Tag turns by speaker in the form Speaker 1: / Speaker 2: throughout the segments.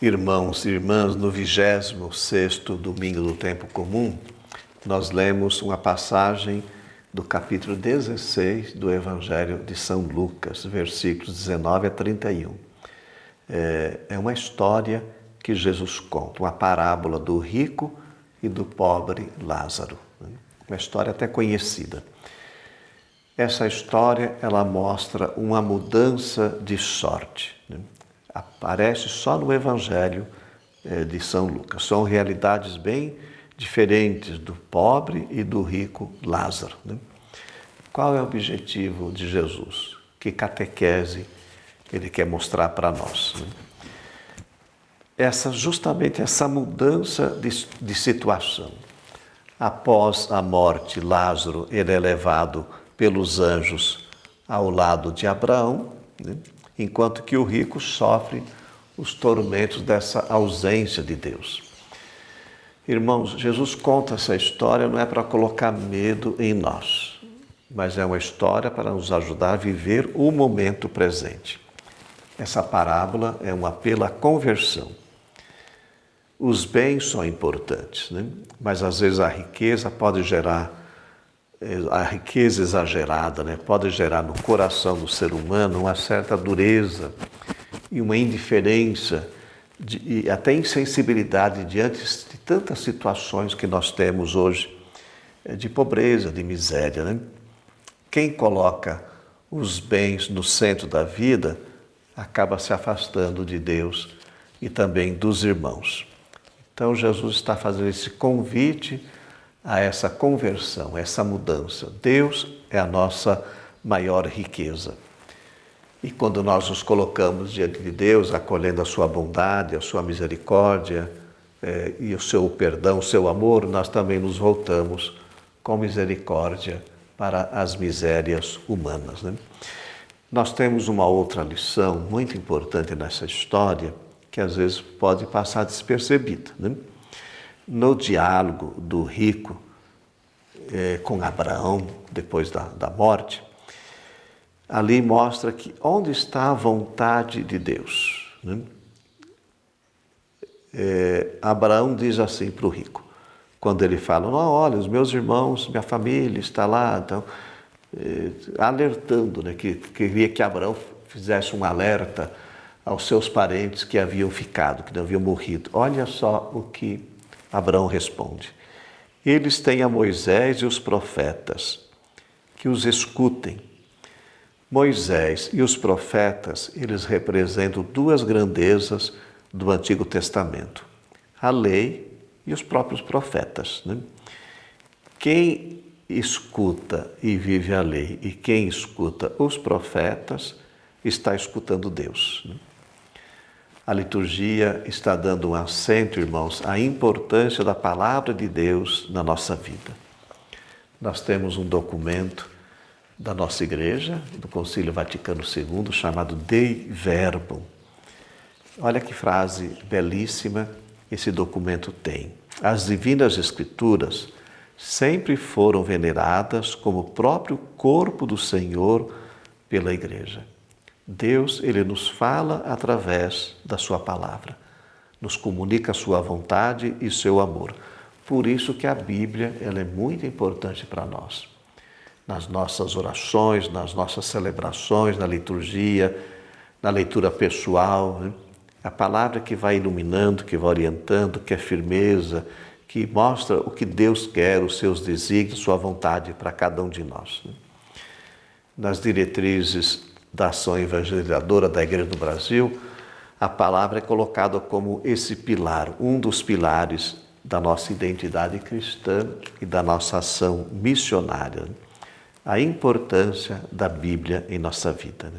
Speaker 1: Irmãos e irmãs, no 26º domingo do tempo comum, nós lemos uma passagem do capítulo 16 do Evangelho de São Lucas, versículos 19 a 31. É uma história que Jesus conta, uma parábola do rico e do pobre Lázaro. Uma história até conhecida. Essa história, ela mostra uma mudança de sorte. Aparece só no Evangelho de São Lucas. São realidades bem diferentes do pobre e do rico Lázaro. Qual é o objetivo de Jesus? Que catequese ele quer mostrar para nós? Justamente essa mudança de situação. Após a morte, Lázaro ele é levado pelos anjos ao lado de Abraão, enquanto que o rico sofre os tormentos dessa ausência de Deus. Irmãos, Jesus conta essa história não é para colocar medo em nós, mas é uma história para nos ajudar a viver o momento presente. Essa parábola é um apelo à conversão. Os bens são importantes, mas às vezes a riqueza exagerada, pode gerar no coração do ser humano uma certa dureza e uma indiferença e até insensibilidade diante de tantas situações que nós temos hoje de pobreza, de miséria. Quem coloca os bens no centro da vida acaba se afastando de Deus e também dos irmãos. Então Jesus está fazendo esse convite a essa conversão, a essa mudança. Deus é a nossa maior riqueza. E quando nós nos colocamos diante de Deus, acolhendo a sua bondade, a sua misericórdia e o seu perdão, o seu amor, nós também nos voltamos com misericórdia para as misérias humanas. Nós temos uma outra lição muito importante nessa história, que às vezes pode passar despercebida. No diálogo do rico com Abraão, depois da morte, ali mostra que onde está a vontade de Deus. Abraão diz assim para o rico, quando ele fala, não, olha, os meus irmãos, minha família está lá, então, alertando, que queria que Abraão fizesse um alerta aos seus parentes que haviam ficado, que não haviam morrido. Olha só o que Abraão responde. Eles têm a Moisés e os profetas, que os escutem. Moisés e os profetas, eles representam duas grandezas do Antigo Testamento. A lei e os próprios profetas. Quem escuta e vive a lei e quem escuta os profetas está escutando Deus. A liturgia está dando um acento, irmãos, à importância da palavra de Deus na nossa vida. Nós temos um documento da nossa igreja, do Concílio Vaticano II, chamado Dei Verbum. Olha que frase belíssima esse documento tem. As divinas escrituras sempre foram veneradas como o próprio corpo do Senhor pela igreja. Deus, ele nos fala através da sua palavra, nos comunica a sua vontade e seu amor. Por isso que a Bíblia, ela é muito importante para nós. Nas nossas orações, nas nossas celebrações, na liturgia, na leitura pessoal, a palavra que vai iluminando, que vai orientando, que é firmeza, que mostra o que Deus quer, os seus desígnios, sua vontade para cada um de nós. Nas diretrizes da ação evangelizadora da Igreja do Brasil, a palavra é colocada como esse pilar, um dos pilares da nossa identidade cristã e da nossa ação missionária. A importância da Bíblia em nossa vida.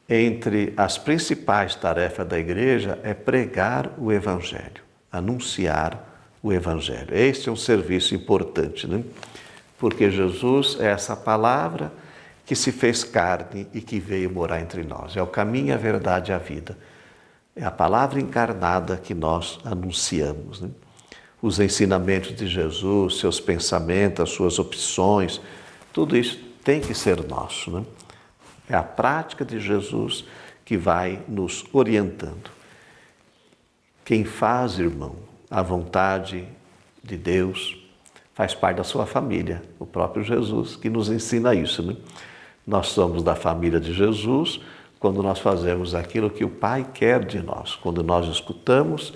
Speaker 1: Entre as principais tarefas da Igreja é pregar o Evangelho, anunciar o Evangelho. Este é um serviço importante, porque Jesus é essa palavra que se fez carne e que veio morar entre nós. É o caminho, a verdade e a vida. É a palavra encarnada que nós anunciamos. Os ensinamentos de Jesus, seus pensamentos, as suas opções, tudo isso tem que ser nosso. É a prática de Jesus que vai nos orientando. Quem faz, irmão, a vontade de Deus, faz parte da sua família. O próprio Jesus que nos ensina isso, né? Nós somos da família de Jesus quando nós fazemos aquilo que o Pai quer de nós, quando nós escutamos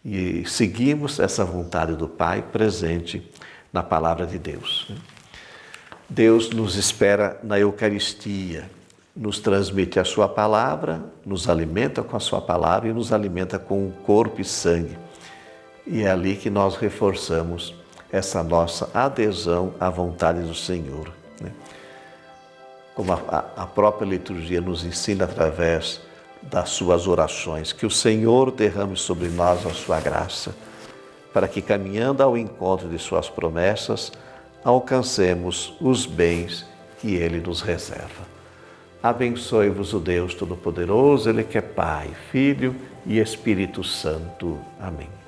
Speaker 1: e seguimos essa vontade do Pai presente na palavra de Deus. Deus nos espera na Eucaristia, nos transmite a sua palavra, nos alimenta com a sua palavra e nos alimenta com o corpo e sangue. E é ali que nós reforçamos essa nossa adesão à vontade do Senhor, né? Como a própria liturgia nos ensina através das suas orações, que o Senhor derrame sobre nós a sua graça, para que, caminhando ao encontro de suas promessas, alcancemos os bens que Ele nos reserva. Abençoe-vos o Deus Todo-Poderoso, Ele que é Pai, Filho e Espírito Santo. Amém.